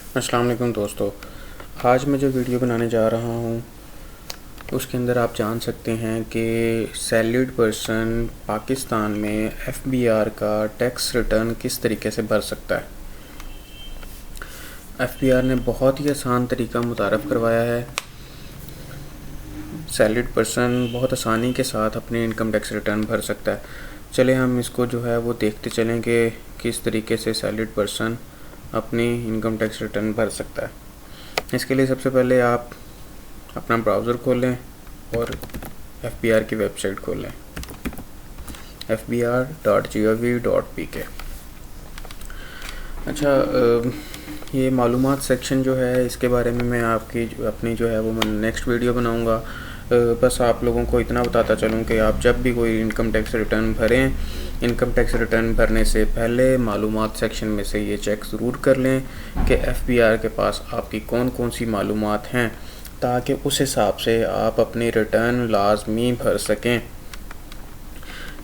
अस्सलाम वालेकुम दोस्तों। आज मैं जो वीडियो बनाने जा रहा हूँ उसके अंदर आप जान सकते हैं कि सैलरीड पर्सन पाकिस्तान में एफबीआर का टैक्स रिटर्न किस तरीके से भर सकता है। एफबीआर ने बहुत ही आसान तरीका मुतारफ़ करवाया है। सैलरीड पर्सन बहुत आसानी के साथ अपनी इनकम टैक्स रिटर्न भर सकता है। चले हम इसको जो है वो देखते चलें कि किस तरीके से सैलरीड पर्सन अपनी इनकम टैक्स रिटर्न भर सकता है। इसके लिए सबसे पहले आप अपना ब्राउज़र खोलें और एफबीआर की वेबसाइट खोलें fbr.gov.pk। अच्छा, ये मालूमात सेक्शन जो है इसके बारे में मैं अपनी जो है वो मैं नेक्स्ट वीडियो बनाऊंगा। बस आप लोगों को इतना बताता चलूँ कि आप जब भी कोई इनकम टैक्स रिटर्न भरें, इनकम टैक्स रिटर्न भरने से पहले मालूमात सेक्शन में से ये चेक ज़रूर कर लें कि एफबीआर के पास आपकी कौन कौन सी मालूमात हैं, ताकि उस हिसाब से आप अपनी रिटर्न लाजमी भर सकें।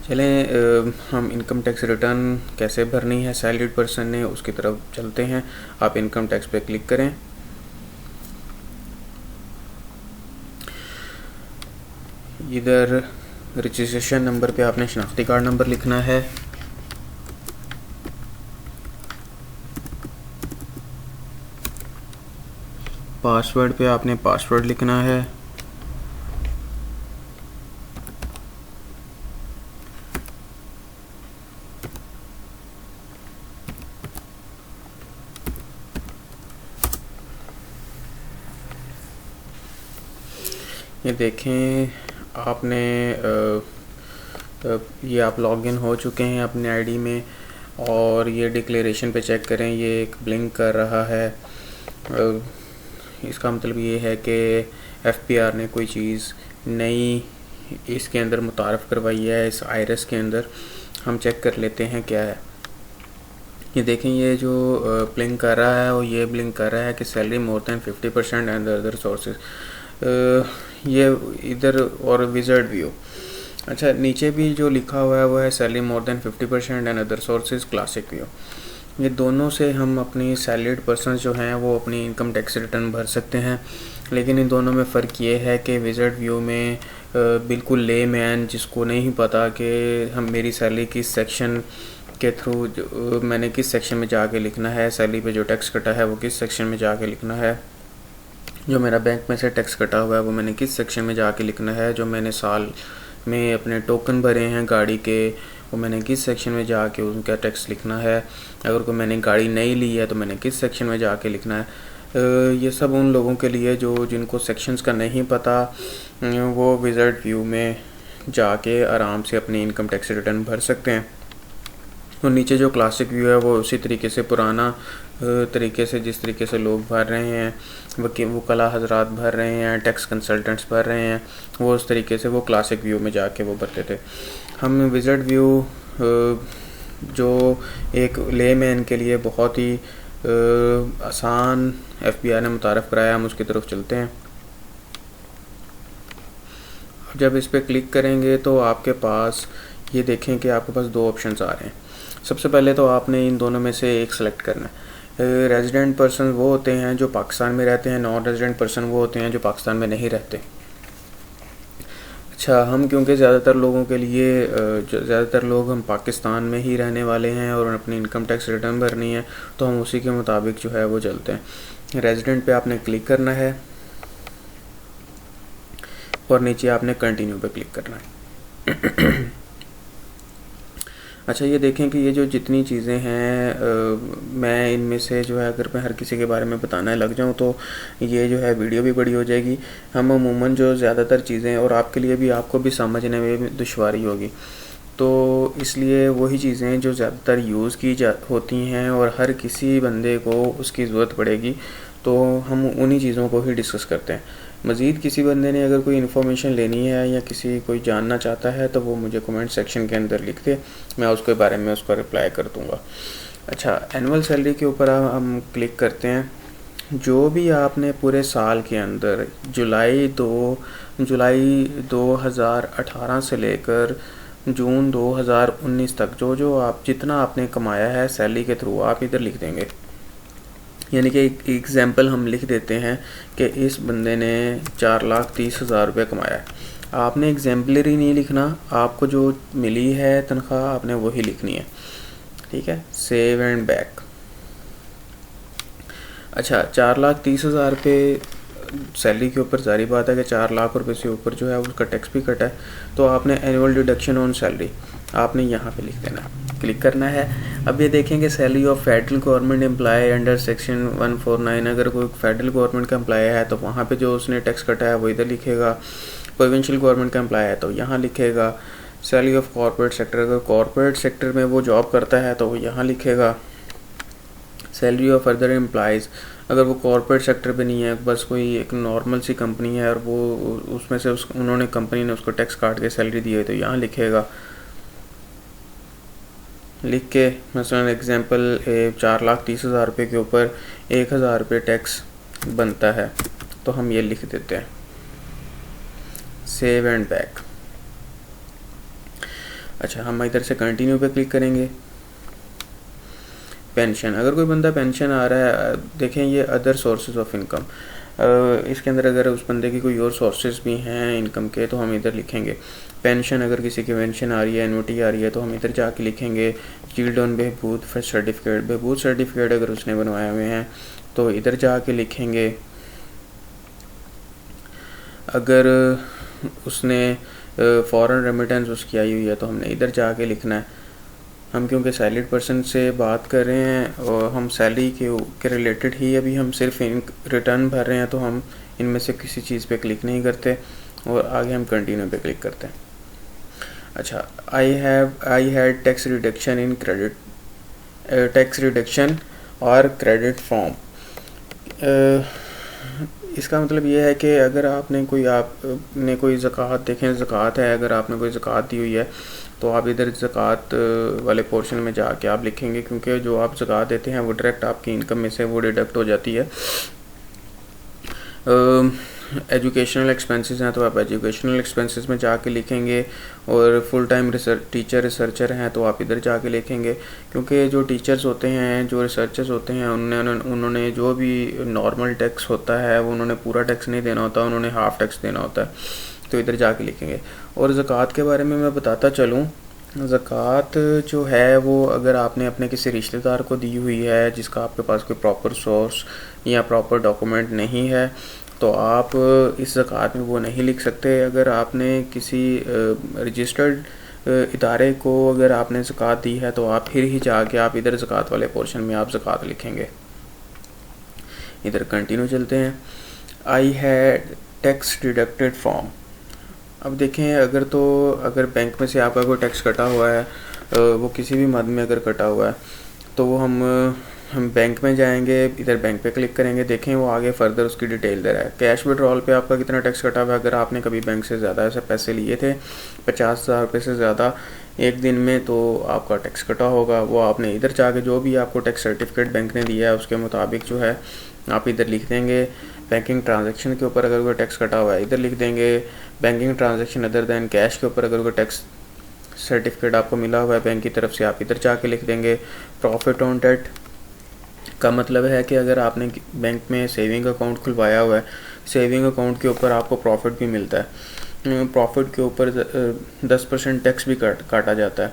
चलें, हम इनकम टैक्स रिटर्न कैसे भरनी है सैलरीड पर्सन ने, उसकी तरफ चलते हैं। आप इनकम टैक्स पे क्लिक करें। इधर रजिस्ट्रेशन नंबर पे आपने शनाख्ती कार्ड नंबर लिखना है। पासवर्ड पे आपने पासवर्ड लिखना है। ये देखें, आपने ये आप लॉगिन हो चुके हैं अपने आईडी में, और ये डिक्लेरेशन पे चेक करें, ये एक ब्लिंक कर रहा है। इसका मतलब ये है कि एफबीआर ने कोई चीज़ नई इसके अंदर मुतारफ़ करवाई है। इस आईरस के अंदर हम चेक कर लेते हैं क्या है। ये देखें, ये जो ब्लिंक कर रहा है, और ये ब्लिंक कर रहा है कि salary more than 50% and other sources, ये इधर, और विज़र्ड व्यू। अच्छा, नीचे भी जो लिखा हुआ है वो है salary more than 50% and other sources classic view. ये दोनों से हम अपनी सैलरीड पर्सन जो हैं वो अपनी इनकम टैक्स रिटर्न भर सकते हैं। लेकिन इन दोनों में फ़र्क ये है कि विज़र्ड व्यू में बिल्कुल ले मैन जिसको नहीं पता कि हम मेरी सैलरी किस सेक्शन के थ्रू, मैंने किस सेक्शन में जाके लिखना है, सैलरी पे जो टैक्स कटा है वो किस सेक्शन में जाके लिखना है, जो मेरा बैंक में से टैक्स कटा हुआ है वो मैंने किस सेक्शन में जाके लिखना है, जो मैंने साल में अपने टोकन भरे हैं गाड़ी के वो मैंने किस सेक्शन में जाके उनका टैक्स लिखना है, अगर कोई मैंने गाड़ी नहीं ली है तो मैंने किस सेक्शन में जाके लिखना है। ये सब उन लोगों के लिए जिनको सेक्शंस का नहीं पता, वो विज़र्ड व्यू में जाके आराम से अपनी इनकम टैक्स रिटर्न भर सकते हैं। और नीचे जो क्लासिक व्यू है वो उसी तरीके से, पुराना तरीके से, जिस तरीके से लोग भर रहे हैं, वकीला हजरात भर रहे हैं, टैक्स कंसल्टेंट्स भर रहे हैं, वो उस तरीके से वो क्लासिक व्यू में जाके वो भरते थे। हम विज़र्ड व्यू जो एक लेमैन के लिए बहुत ही आसान एफबीआर ने मुतारफ़ कराया, हम उसकी तरफ चलते हैं। जब इस पर क्लिक करेंगे तो आपके पास ये देखें कि आपके पास दो ऑप्शंस आ रहे हैं। सबसे पहले तो आपने इन दोनों में से एक सेलेक्ट करना है। रेजिडेंट पर्सन वो होते हैं जो पाकिस्तान में रहते हैं, नॉन रेजिडेंट पर्सन वो होते हैं जो पाकिस्तान में नहीं रहते। अच्छा, हम क्योंकि ज़्यादातर लोगों के लिए ज़्यादातर लोग हम पाकिस्तान में ही रहने वाले हैं और अपनी इनकम टैक्स रिटर्न भरनी है, तो हम उसी के मुताबिक जो है वो चलते हैं। रेजिडेंट पे आपने क्लिक करना है और नीचे आपने कंटिन्यू पे क्लिक करना है। अच्छा, ये देखें कि ये जो जितनी चीज़ें हैं, मैं इनमें से जो है अगर मैं हर किसी के बारे में बताने लग जाऊं तो ये जो है वीडियो भी बड़ी हो जाएगी। हम अमूमन जो ज़्यादातर चीज़ें, और आपके लिए भी, आपको भी समझने में दुश्वारी होगी, तो इसलिए वही चीज़ें जो ज़्यादातर यूज़ की होती हैं और हर किसी बंदे को उसकी ज़रूरत पड़ेगी, तो हम उन्हीं चीज़ों को ही डिस्कस करते हैं। मज़ीद किसी बंदे ने अगर कोई इन्फॉर्मेशन लेनी है या कोई जानना चाहता है तो वो मुझे कमेंट सेक्शन के अंदर लिख दे, मैं उसके बारे में उसका रिप्लाई कर दूँगा। अच्छा, एनुअल सैलरी के ऊपर हम क्लिक करते हैं। जो भी आपने पूरे साल के अंदर जुलाई 2018 से लेकर जून 2019 तक जो आप जितना आपने कमाया है सैलरी के थ्रू, आप इधर लिख देंगे। यानी कि एक एग्ज़ाम्पल हम लिख देते हैं कि इस बंदे ने 4,30,000 रुपये कमाया है। आपने एग्जाम्पलरी नहीं लिखना, आपको जो मिली है तनख्वाह आपने वही लिखनी है, ठीक है। Save and back. अच्छा, 4,30,000 रुपये सैलरी के ऊपर जारी बात है कि 4 लाख रुपए से ऊपर जो है उसका टैक्स भी कटा है, तो आपने एनुअल डिडक्शन ऑन सैलरी आपने यहाँ पे लिख देना है, क्लिक करना है। अब ये देखेंगे salary of federal government employ under section 149, अगर कोई फेडरल गवर्नमेंट का एम्प्लॉय है तो वहाँ पे जो उसने टैक्स कटा है वो इधर लिखेगा। प्रोविंशियल गवर्नमेंट का एम्प्लॉय है तो यहाँ लिखेगा। सैलरी ऑफ कॉर्पोरेट सेक्टर, अगर कॉर्पोरेट सेक्टर में वो जॉब करता है तो वो यहाँ लिखेगा। सैलरी ऑफ अदर एम्प्लॉयज़, अगर वो कॉर्पोरेट सेक्टर पे नहीं है, बस कोई एक नॉर्मल सी कंपनी है और वो उसमें से उन्होंने कंपनी ने उसको टैक्स काट के सैलरी दी है तो यहाँ लिखेगा। लिख के मसलन एग्जांपल 4,30,000 रुपये के ऊपर 1,000 रुपये टैक्स बनता है तो हम ये लिख देते हैं। Save and back. अच्छा, हम इधर से कंटिन्यू पे क्लिक करेंगे। पेंशन, अगर कोई बंदा पेंशन आ रहा है, देखें ये अदर सोर्सेज ऑफ इनकम, इसके अंदर अगर उस बंदे की कोई और सोर्सेज भी हैं इनकम के तो हम इधर लिखेंगे पेंशन। अगर किसी की पेंशन आ रही है, एनुटी आ रही है तो हम इधर जाके लिखेंगे चिल्ड्रन बहबूद सर्टिफिकेट। बहबूद सर्टिफिकेट अगर उसने बनवाए हुए हैं तो इधर जाके लिखेंगे। अगर उसने फॉरेन रेमिटेंस उसकी आई हुई है तो हमने इधर जाके लिखना है। हम क्योंकि सैलरीड पर्सन से बात कर रहे हैं और हम सैलरी के रिलेटेड ही अभी हम सिर्फ रिटर्न भर रहे हैं तो हम इनमें से किसी चीज़ पे क्लिक नहीं करते और आगे हम कंटिन्यू पे क्लिक करते हैं। अच्छा, I had tax reduction in credit, tax reduction और क्रेडिट फॉर्म। इसका मतलब ये है कि अगर आपने कोई ज़कात, देखें ज़कात है, अगर आपने कोई ज़कात दी हुई है तो आप इधर ज़कात वाले पोर्शन में जाके आप लिखेंगे, क्योंकि जो आप ज़कात देते हैं वो डायरेक्ट आपकी इनकम में से वो डिडक्ट हो जाती है। एजुकेशनल एक्सपेंसेस हैं तो आप एजुकेशनल एक्सपेंसेस में जाके लिखेंगे, और फुल टाइम टीचर रिसर्चर हैं तो आप इधर जाके लिखेंगे, क्योंकि जो टीचर्स होते हैं, जो रिसर्चर्स होते हैं, उन्होंने जो भी नॉर्मल टैक्स होता है वो उन्होंने पूरा टैक्स नहीं देना होता, उन्होंने हाफ़ टैक्स देना होता है, तो इधर जाके लिखेंगे। और ज़कात के बारे में मैं बताता चलूँ, ज़कात जो है वो अगर आपने अपने किसी रिश्तेदार को दी हुई है जिसका आपके पास कोई प्रॉपर सोर्स या प्रॉपर डॉक्यूमेंट नहीं है तो आप इस ज़कात में वो नहीं लिख सकते। अगर आपने किसी रजिस्टर्ड इदारे को अगर आपने ज़कात दी है तो आप फिर ही जाके आप इधर ज़कात वाले पोर्शन में आप ज़कात लिखेंगे। इधर कंटिन्यू चलते हैं। I had tax deducted from. अब देखें, अगर बैंक में से आपका कोई टैक्स कटा हुआ है, वो किसी भी मद में अगर कटा हुआ है तो वो हम बैंक में जाएंगे, इधर बैंक पे क्लिक करेंगे, देखें वो आगे फर्दर उसकी डिटेल दे रहा है। कैश विड्रॉल पे आपका कितना टैक्स कटा हुआ है, अगर आपने कभी बैंक से ज़्यादा ऐसे पैसे लिए थे 50,000 रुपये से ज़्यादा एक दिन में तो आपका टैक्स कटा होगा। वो आपने इधर जाके जो भी आपको टैक्स सर्टिफिकेट बैंक ने दिया है उसके मुताबिक जो है आप इधर लिख देंगे। बैंकिंग ट्रांजैक्शन के ऊपर अगर कोई टैक्स कटा हुआ है इधर लिख देंगे। Banking transaction other than cash के ऊपर अगर कोई टैक्स सर्टिफिकेट आपको मिला हुआ है बैंक की तरफ से आप इधर जाके लिख देंगे। प्रॉफिट ऑन डेट का मतलब है कि अगर आपने बैंक में सेविंग अकाउंट खुलवाया हुआ है, सेविंग अकाउंट के ऊपर आपको प्रॉफिट भी मिलता है, प्रॉफिट के ऊपर 10% टैक्स भी काटा जाता है,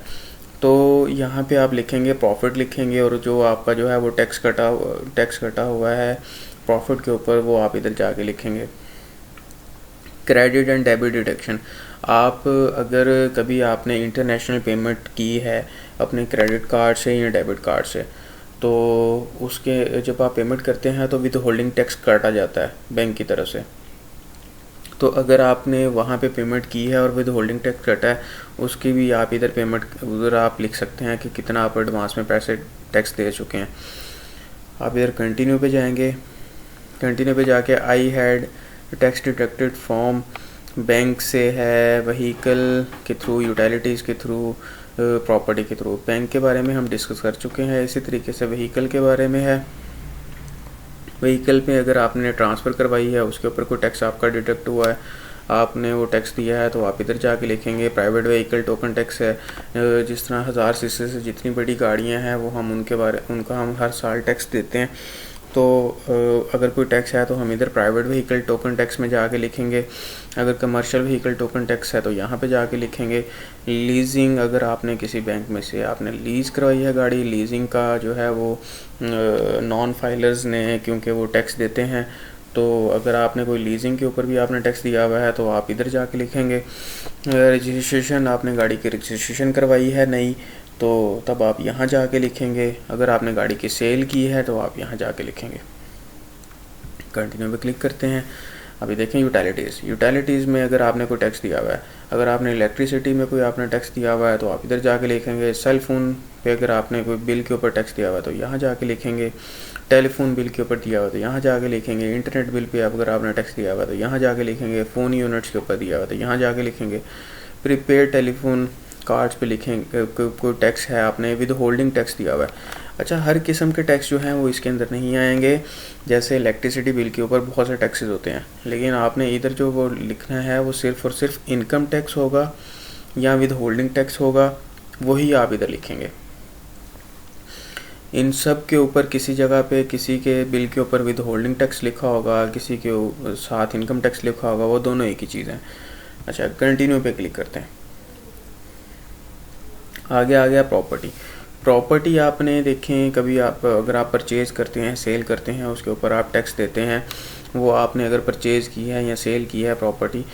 तो यहाँ पे आप लिखेंगे प्रॉफिट लिखेंगे, और जो आपका जो है वो टैक्स कटा हुआ है प्रॉफिट के ऊपर वो आप इधर जाके लिखेंगे। क्रेडिट एंड डेबिट डिडक्शन, आप अगर कभी आपने इंटरनेशनल पेमेंट की है अपने क्रेडिट कार्ड से या डेबिट कार्ड से तो उसके जब आप पेमेंट करते हैं तो विद होल्डिंग टैक्स काटा जाता है बैंक की तरफ से। तो अगर आपने वहाँ पे पेमेंट की है और विद होल्डिंग टैक्स कटा है उसकी भी आप इधर पेमेंट उधर आप लिख सकते हैं कि कितना आप एडवांस में पैसे टैक्स दे चुके हैं। आप इधर कंटिन्यू पे जाएंगे, कंटिन्यू पे जाके I had tax deducted from, bank से है, व्हीकल के थ्रू, यूटिलिटीज़ के थ्रू, प्रॉपर्टी के थ्रू। बैंक के बारे में हम डिस्कस कर चुके हैं। इसी तरीके से व्हीकल के बारे में है, व्हीकल पे अगर आपने ट्रांसफ़र करवाई है उसके ऊपर कोई टैक्स आपका डिडक्ट हुआ है, आपने वो टैक्स दिया है तो आप इधर जाके लिखेंगे। प्राइवेट व्हीकल टोकन टैक्स है, जिस तरह 1000 सीसी से जितनी बड़ी गाड़ियां हैं वो हम उनका हम हर साल टैक्स देते हैं, तो अगर कोई टैक्स है तो हम इधर प्राइवेट व्हीकल टोकन टैक्स में जाके लिखेंगे। अगर कमर्शियल व्हीकल टोकन टैक्स है तो यहाँ पे जाके लिखेंगे। लीजिंग, अगर आपने किसी बैंक में से आपने लीज़ करवाई है गाड़ी, लीजिंग का जो है वो नॉन फाइलर्स ने क्योंकि वो टैक्स देते हैं, तो अगर आपने कोई लीजिंग के ऊपर भी आपने टैक्स दिया हुआ है तो आप इधर जाके लिखेंगे। रजिस्ट्रेशन, आपने गाड़ी की रजिस्ट्रेशन करवाई है नई, तो तब आप यहाँ जाके लिखेंगे। अगर आपने गाड़ी की सेल की है तो आप यहाँ जाके लिखेंगे। कंटिन्यू पे क्लिक करते हैं। अभी देखें यूटिलिटीज़ में अगर आपने कोई टैक्स दिया हुआ है, अगर आपने इलेक्ट्रिसिटी में कोई आपने टैक्स दिया हुआ है तो आप इधर जाके लिखेंगे। सेल फ़ोन पे अगर आपने कोई बिल के ऊपर टैक्स दिया हुआ है तो यहाँ जाके लिखेंगे। टेलीफोन बिल के ऊपर दिया हुआ तो यहाँ जाके लिखेंगे। इंटरनेट बिल पे अगर आपने टैक्स दिया हुआ तो यहाँ जाके लिखेंगे। फ़ोन यूनिट्स के ऊपर दिया हुआ तो यहाँ जाके लिखेंगे। प्रीपेड टेलीफोन कार्ड्स पे लिखेंगे। कोई टैक्स है आपने विद होल्डिंग टैक्स दिया हुआ है। अच्छा, हर किस्म के टैक्स जो हैं वो इसके अंदर नहीं आएंगे। जैसे इलेक्ट्रिसिटी बिल के ऊपर बहुत से टैक्सेस होते हैं, लेकिन आपने इधर जो वो लिखना है वो सिर्फ़ और सिर्फ इनकम टैक्स होगा या विद होल्डिंग टैक्स होगा, वही आप इधर लिखेंगे। इन सब के ऊपर किसी जगह पे किसी के बिल के ऊपर विद होल्डिंग टैक्स लिखा होगा, किसी के साथ इनकम टैक्स लिखा होगा, वो दोनों एक ही चीज़ हैं। अच्छा, कंटिन्यू पे क्लिक करते हैं। आगे आ गया प्रॉपर्टी आपने देखें, कभी आप अगर आप परचेज़ करते हैं, सेल करते हैं, उसके ऊपर आप टैक्स देते हैं। वो आपने अगर परचेज़ की है या सेल की है प्रॉपर्टी,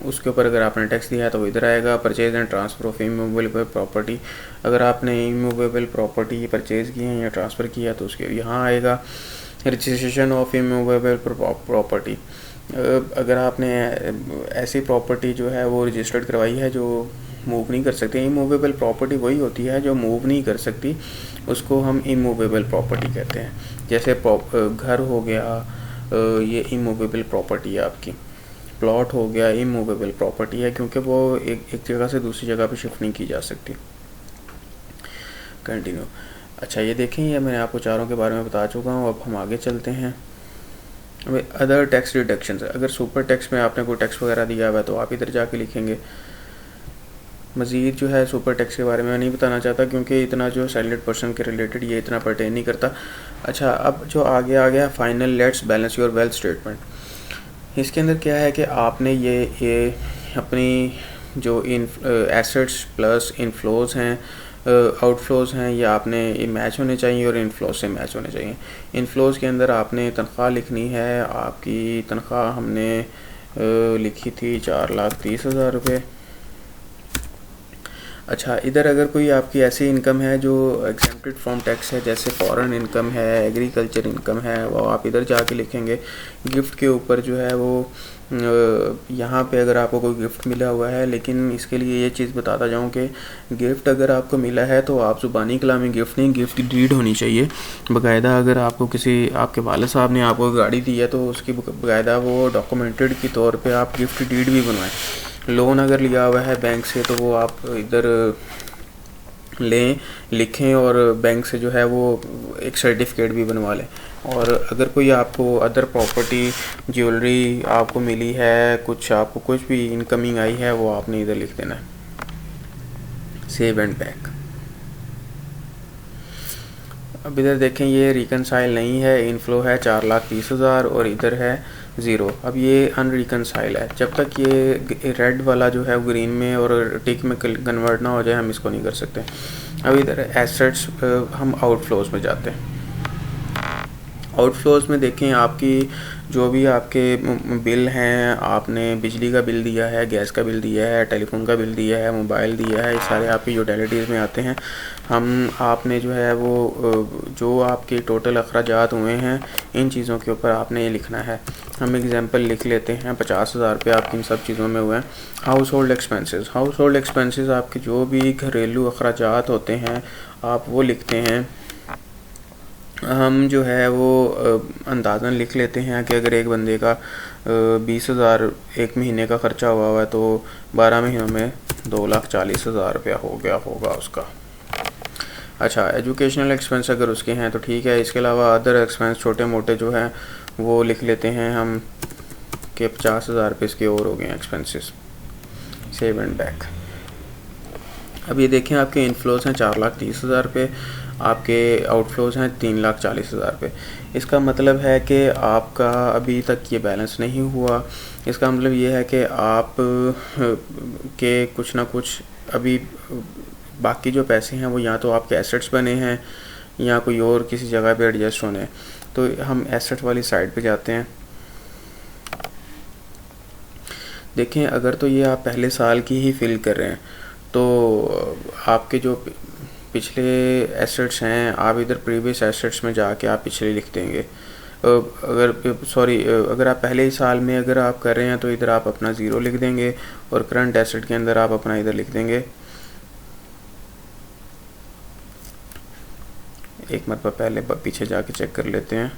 उसके ऊपर अगर आपने टैक्स दिया है तो वो इधर आएगा। Purchase and transfer of immovable property, अगर आपने इमूवेबल प्रॉपर्टी परचेज़ की है या ट्रांसफ़र किया तो उसके यहाँ आएगा। रजिस्ट्रेशन ऑफ इमूवेबल प्रॉपर्टी, अगर आपने ऐसी प्रॉपर्टी जो है वो रजिस्टर्ड करवाई है जो मूव नहीं कर सकती। इमूवेबल प्रॉपर्टी वही होती है जो मूव नहीं कर सकती, उसको हम इमूवेबल प्रॉपर्टी कहते हैं। जैसे घर हो गया, ये इमूवेबल प्रॉपर्टी है आपकी। प्लॉट हो गया, इमूवेबल प्रॉपर्टी है क्योंकि वो एक जगह से दूसरी जगह पे शिफ्ट नहीं की जा सकती। कंटिन्यू। अच्छा, ये देखें, ये मैंने आपको चारों के बारे में बता चुका हूँ। अब हम आगे चलते हैं। अदर टैक्स डिडक्शंस, अगर सुपर टैक्स में आपने कोई टैक्स वगैरह दिया हुआ है तो आप इधर जाके लिखेंगे। मज़ीद जो है सुपर टैक्स के बारे में नहीं बताना चाहता क्योंकि इतना जो सैलरीड पर्सन के रिलेटेड ये इतना पर्टेन नहीं करता। अच्छा, अब जो आगे आ गया final, let's balance your wealth statement. इसके अंदर क्या है कि आपने ये अपनी जो एसेट्स प्लस इनफ्लोज हैं, आउटफ्लोज हैं, ये आपने ये मैच होने चाहिए और इनफ्लोज से मैच होने चाहिए। इनफ्लोज के अंदर आपने तनख्वाह लिखनी है। आपकी तनख्वाह हमने लिखी थी 4,30,000 रुपये। अच्छा, इधर अगर कोई आपकी ऐसी इनकम है जो एग्जेम्प्टेड फ्रॉम टैक्स है, जैसे फॉरेन इनकम है, एग्रीकल्चर इनकम है, वो आप इधर जाके लिखेंगे। गिफ्ट के ऊपर जो है वो यहाँ पे अगर आपको कोई गिफ्ट मिला हुआ है, लेकिन इसके लिए ये चीज़ बताता जाऊँ कि गिफ्ट अगर आपको मिला है तो आप ज़ुबानी कलामी गिफ्ट नहीं, गिफ्ट डीड होनी चाहिए बाकायदा। अगर आपको किसी आपके वालिद साहब ने आपको गाड़ी दी है तो उसकी बाकायदा वो डॉक्यूमेंटेड के तौर पे आप गिफ्ट डीड भी बनवाएं। लोन अगर लिया हुआ है बैंक से तो वो आप इधर लें, लिखें और बैंक से जो है वो एक सर्टिफिकेट भी बनवा लें। और अगर कोई आपको अदर प्रॉपर्टी, ज्वेलरी आपको मिली है, कुछ आपको कुछ भी इनकमिंग आई है, वो आपने इधर लिख देना है। Save and back. अब इधर देखें, ये रिकनसाइल नहीं है, इनफ्लो है 4,30,000 और इधर है 0। अब ये अनरिकनसाइल है। जब तक ये रेड वाला जो है ग्रीन में और टिक में कन्वर्ट ना हो जाए हम इसको नहीं कर सकते। अब इधर एसेट्स, हम आउटफ्लोज में जाते हैं। आउटफ्लोज में देखें, आपकी जो भी आपके बिल हैं, आपने बिजली का बिल दिया है, गैस का बिल दिया है, टेलीफोन का बिल दिया है, मोबाइल दिया है, ये सारे आपकी यूटिलिटीज़ में आते हैं। आपने जो है वो जो आपके टोटल अखराजात हुए हैं इन चीज़ों के ऊपर आपने ये लिखना है। हम एग्जांपल लिख लेते हैं, 50,000 रुपये आपकी इन सब चीज़ों में हुए हैं। हाउस होल्ड एक्सपेंसेस आपके जो भी घरेलू अखराजात होते हैं आप वो लिखते हैं। हम जो है वो अंदाज़न लिख लेते हैं कि अगर एक बंदे का 20,000 एक महीने का ख़र्चा हुआ है तो 12 महीनों में 2,40,000 रुपया हो गया होगा उसका। अच्छा, एजुकेशनल एक्सपेंस अगर उसके हैं तो ठीक है। इसके अलावा अदर एक्सपेंस छोटे मोटे जो हैं वो लिख लेते हैं हम कि 50,000 रुपये इसके और हो गए एक्सपेंसेस। Save and back. अब ये देखें, आपके इनफ्लोज हैं 4,30,000 रुपये। आपके आउटफ्लोज हैं 3,40,000 रुपये। इसका मतलब है कि आपका अभी तक ये बैलेंस नहीं हुआ। इसका मतलब ये है कि आप के कुछ ना कुछ अभी बाकी जो पैसे हैं वो या तो आपके एसेट्स बने हैं या कोई और किसी जगह पे एडजस्ट होने हैं। तो हम एसेट वाली साइड पे जाते हैं। देखें, अगर तो ये आप पहले साल की ही फिल कर रहे हैं तो आपके जो पिछले एसेट्स हैं, आप इधर प्रीवियस एसेट्स में जाके आप पिछले लिख देंगे। अगर आप पहले ही साल में अगर आप कर रहे हैं तो इधर आप अपना 0 लिख देंगे और करंट एसेट के अंदर आप अपना इधर लिख देंगे। एक मरतबा पहले पीछे जाके चेक कर लेते हैं।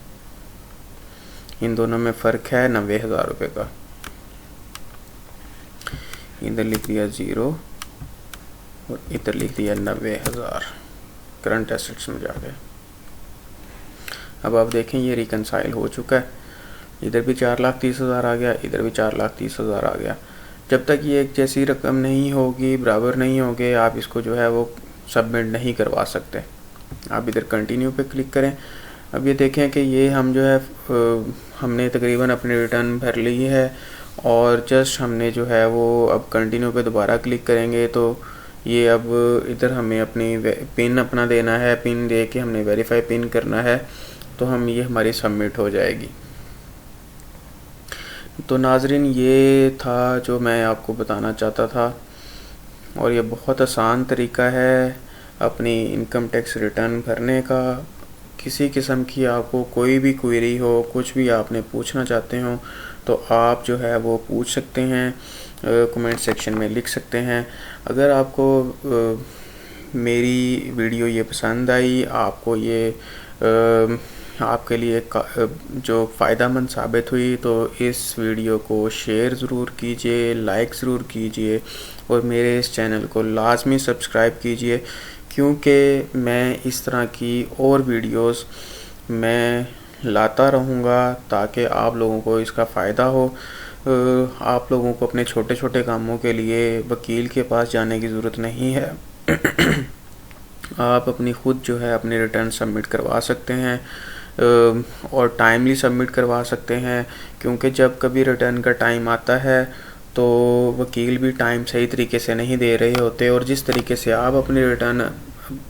इन दोनों में फ़र्क है 90,000 रुपये का। इधर लिख दिया 0 और इधर लिख दिया 90,000 करंट एसेट्स में जाके। अब आप देखें ये रिकनसाइल हो चुका है। इधर भी 4,30,000 आ गया, इधर भी 4,30,000 आ गया। जब तक ये एक जैसी रकम नहीं होगी, बराबर नहीं होगी, आप इसको जो है वो सबमिट नहीं करवा सकते। आप इधर कंटिन्यू पे क्लिक करें। अब ये देखें कि ये हम जो है हमने तकरीबन अपनी रिटर्न भर ली है और जस्ट हमने जो है वो अब कंटिन्यू पे दोबारा क्लिक करेंगे तो ये अब इधर हमें अपनी पिन अपना देना है। पिन दे के हमने वेरीफाई पिन करना है तो हम ये हमारी सबमिट हो जाएगी। तो नाजरीन, ये था जो मैं आपको बताना चाहता था और ये बहुत आसान तरीका है अपनी इनकम टैक्स रिटर्न भरने का। किसी किस्म की आपको कोई भी क्वेरी हो, कुछ भी आपने पूछना चाहते हो तो आप जो है वो पूछ सकते हैं, कमेंट सेक्शन में लिख सकते हैं। अगर आपको मेरी वीडियो ये पसंद आई, आपको ये आपके लिए जो फ़ायदेमंद साबित हुई, तो इस वीडियो को शेयर ज़रूर कीजिए, लाइक ज़रूर कीजिए और मेरे इस चैनल को लाजमी सब्सक्राइब कीजिए, क्योंकि मैं इस तरह की और वीडियोस मैं लाता रहूँगा ताकि आप लोगों को इसका फ़ायदा हो। आप लोगों को अपने छोटे छोटे कामों के लिए वकील के पास जाने की ज़रूरत नहीं है। आप अपनी ख़ुद जो है अपनी रिटर्न सबमिट करवा सकते हैं और टाइमली सबमिट करवा सकते हैं, क्योंकि जब कभी रिटर्न का टाइम आता है तो वकील भी टाइम सही तरीके से नहीं दे रहे होते और जिस तरीके से आप अपनी रिटर्न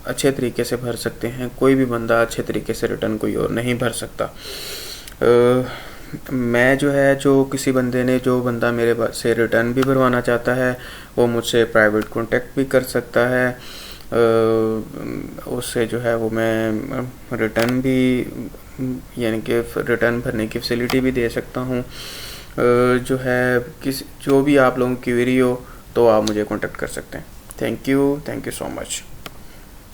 अच्छे तरीके से भर सकते हैं, कोई भी बंदा अच्छे तरीके से रिटर्न कोई और नहीं भर सकता। मैं जो है जो बंदा मेरे से रिटर्न भी भरवाना चाहता है वो मुझसे प्राइवेट कॉन्टेक्ट भी कर सकता है। उससे जो है वो मैं रिटर्न भी यानी कि रिटर्न भरने की फैसिलिटी भी दे सकता हूँ। जो भी आप लोगों की क्वेरी हो तो आप मुझे कॉन्टेक्ट कर सकते हैं। Thank you so much.